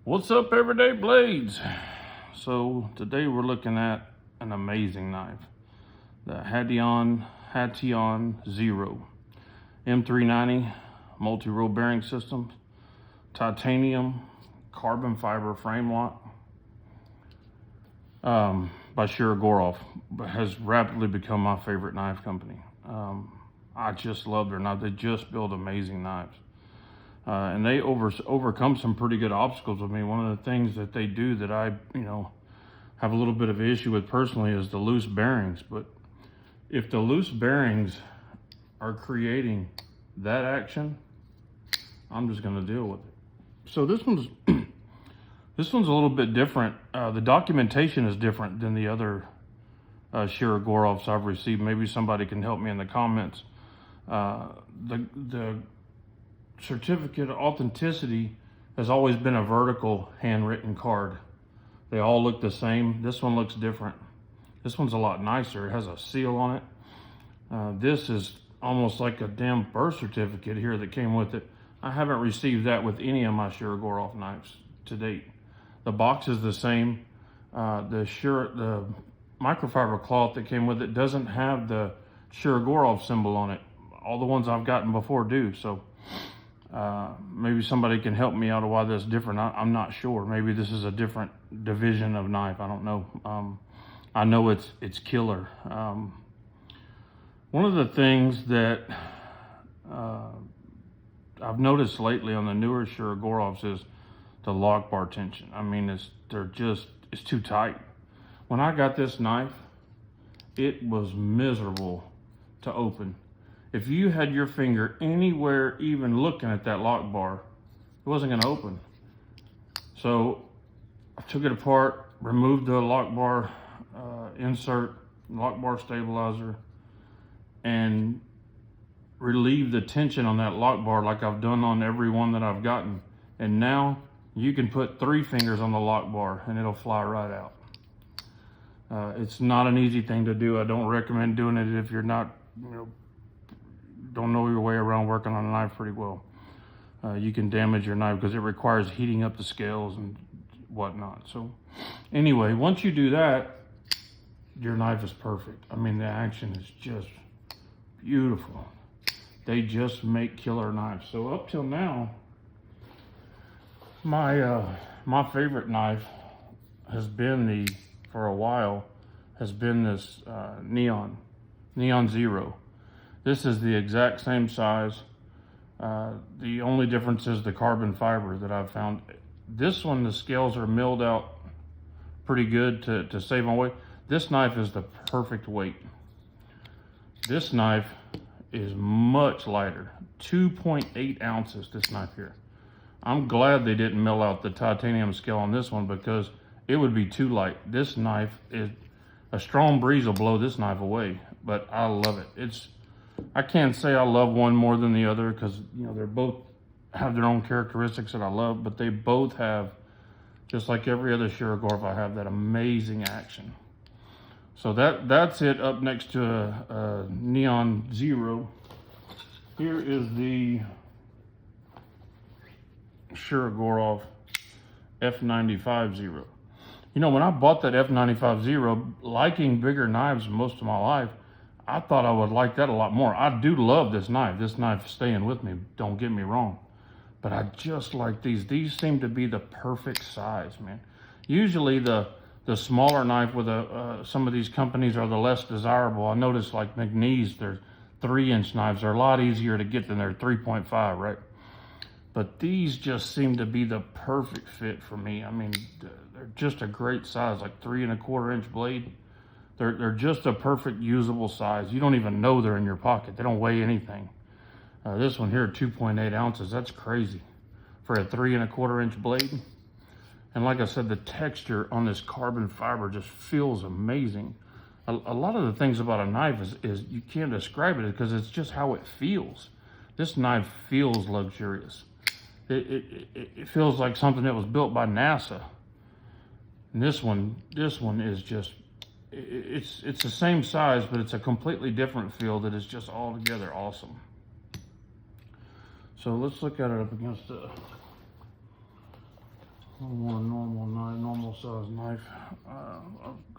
What's up, Everyday Blades? So today we're looking at an amazing knife, the Hation Zero M390 multi-roll bearing system, titanium carbon fiber frame lock by Shiragorov. Has rapidly become my favorite knife company. I just love their knife. They just build amazing knives. And they overcome some pretty good obstacles with me. One of the things that they do that I, have a little bit of an issue with personally is the loose bearings. But if the loose bearings are creating that action, I'm just going to deal with it. So this one's this one's a little bit different. The documentation is different than the other Shirogorovs I've received. Maybe somebody can help me in the comments. The certificate of authenticity has always been a vertical handwritten card. They all look the same. This one looks different. This one's a lot nicer. It has a seal on it. This is almost like a damn birth certificate here that came with it. I haven't received that with any of my Shirogorov knives to date. The box is the same. The microfiber cloth that came with it doesn't have the Shirogorov symbol on it. All the ones I've gotten before do. So maybe somebody can help me out of why that's different. I'm not sure. Maybe this is a different division of knife. I don't know. I know it's killer. One of the things that I've noticed lately on the newer Shirogorovs is the lock bar tension. I mean, it's too tight. When I got this knife, it was miserable to open. If you had your finger anywhere even looking at that lock bar, it wasn't going to open. So I took it apart, removed the lock bar insert, lock bar stabilizer, and relieved the tension on that lock bar like I've done on every one that I've gotten. And now you can put 3 fingers on the lock bar and it'll fly right out. It's not an easy thing to do. I don't recommend doing it if you're not, don't know your way around working on a knife pretty well. You can damage your knife because it requires heating up the scales and whatnot. So anyway, once you do that, your knife is perfect. I mean, the action is just beautiful. They just make killer knives. So up till now, my favorite knife has been for a while, has been this Neon Zero. This is the exact same size. The only difference is the carbon fiber that I've found. This one, the scales are milled out pretty good to save on weight. This knife is the perfect weight. This knife is much lighter, 2.8 ounces, this knife here. I'm glad they didn't mill out the titanium scale on this one because it would be too light. This knife is, a strong breeze will blow this knife away, but I love it. I can't say I love one more than the other because they're both have their own characteristics that I love, but they both have, just like every other Shirogorov I have, that amazing action. So that's it. Up next to a Neon Zero, here is the Shirogorov F950. When I bought that F950, liking bigger knives most of my life, I thought I would like that a lot more. I do love this knife. This knife staying with me, don't get me wrong. But I just like these. These seem to be the perfect size, man. Usually the smaller knife with some of these companies are the less desirable. I noticed like McNeese, their 3-inch knives are a lot easier to get than their 3.5, right? But these just seem to be the perfect fit for me. I mean, they're just a great size, like 3 1/4 inch blade. They're just a perfect usable size. You don't even know they're in your pocket. They don't weigh anything. This one here, 2.8 ounces. That's crazy for a 3 1/4 inch blade. And like I said, the texture on this carbon fiber just feels amazing. A lot of the things about a knife is you can't describe it because it's just how it feels. This knife feels luxurious. It feels like something that was built by NASA. And this one is just, it's the same size, but it's a completely different feel that is just altogether awesome. So let's look at it up against want a normal knife, normal size knife,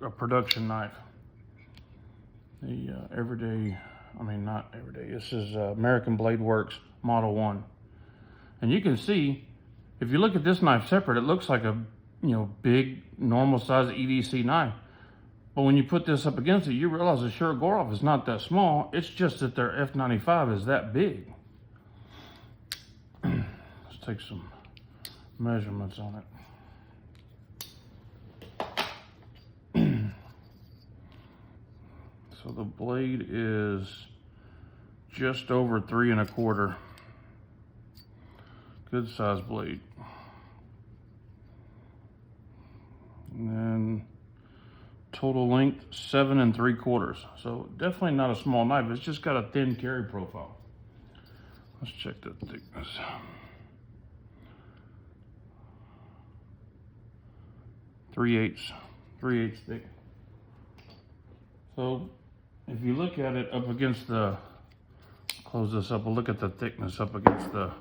a production knife. The everyday, I mean not everyday, this is American Blade Works Model 1. And you can see, if you look at this knife separate, it looks like a big normal size EDC knife. But when you put this up against it, you realize the Shirogorov is not that small. It's just that their F95 is that big. Let's take some measurements on it. So the blade is just over 3 1/4. Good size blade. And then total length 7 3/4. So definitely not a small knife. It's just got a thin carry profile. Let's check the thickness. 3/8 thick. So if you look at it up against the, close this up, we'll look at the thickness up against the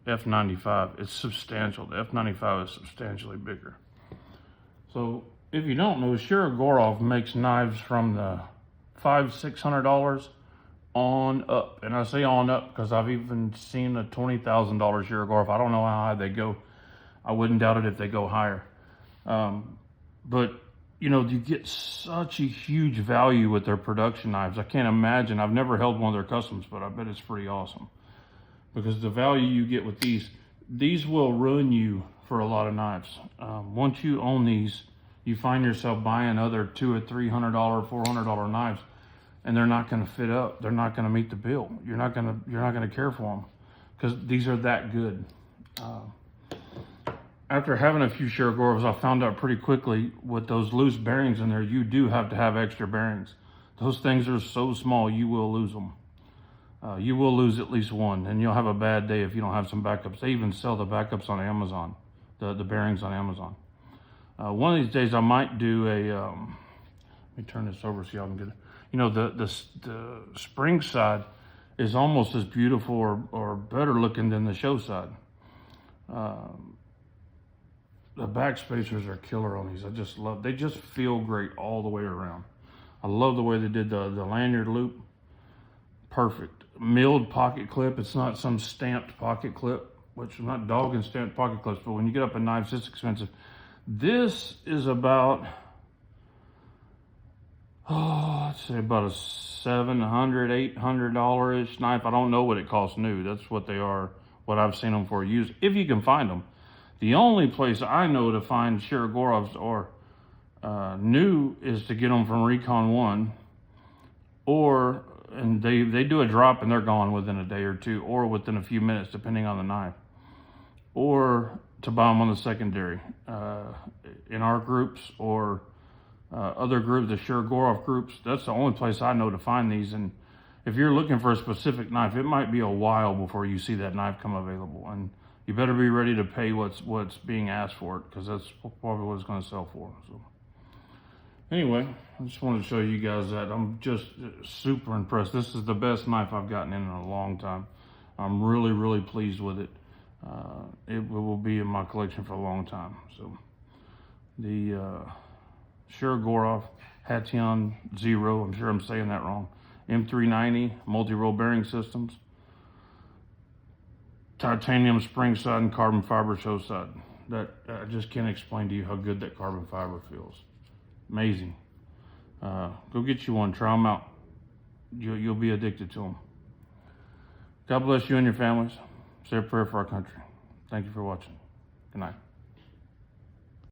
F95. It's substantial. The F95 is substantially bigger. So if you don't know, Shirogorov makes knives from the $500–600 on up. And I say on up because I've even seen a $20,000 Shirogorov. I don't know how high they go. I wouldn't doubt it if they go higher. But you get such a huge value with their production knives. I can't imagine. I've never held one of their customs, but I bet it's pretty awesome. Because the value you get with these will ruin you for a lot of knives. Once you own these, you find yourself buying other $200 or $300, $400 knives, and they're not going to fit up. They're not going to meet the bill. You're not going to care for them because these are that good. After having a few Shirogorovs, I found out pretty quickly with those loose bearings in there, you do have to have extra bearings. Those things are so small, you will lose them. You will lose at least one, and you'll have a bad day if you don't have some backups. They even sell the backups on Amazon, the bearings on Amazon. One of these days I might do a, let me turn this over so y'all can get it. The spring side is almost as beautiful or better looking than the show side. The back spacers are killer on these. They just feel great all the way around. I love the way they did the lanyard loop. Perfect. Milled pocket clip. It's not some stamped pocket clip, which I'm not dogging stamped pocket clips, but when you get up in knives, it's expensive. This is about, let's say about a $700, $800-ish knife. I don't know what it costs new. That's what they are, what I've seen them for used, if you can find them. The only place I know to find Shirogorovs or new is to get them from Recon 1, and they do a drop and they're gone within a day or two, or within a few minutes, depending on the knife, or to buy them on the secondary. In our groups or other groups, the Shirogorov groups, that's the only place I know to find these. And if you're looking for a specific knife, it might be a while before you see that knife come available. And you better be ready to pay what's being asked for it, because that's probably what it's going to sell for. So anyway, I just wanted to show you guys that. I'm just super impressed. This is the best knife I've gotten in a long time. I'm really, really pleased with it. It will be in my collection for a long time. So the Shirogorov Hation 0, I'm sure I'm saying that wrong, M390 multi-roll bearing systems, titanium spring side and carbon fiber show side. That I just can't explain to you how good that carbon fiber feels. Amazing. Go get you one, try them out. You'll be addicted to them. God bless you and your families. Say a prayer for our country. Thank you for watching. Good night.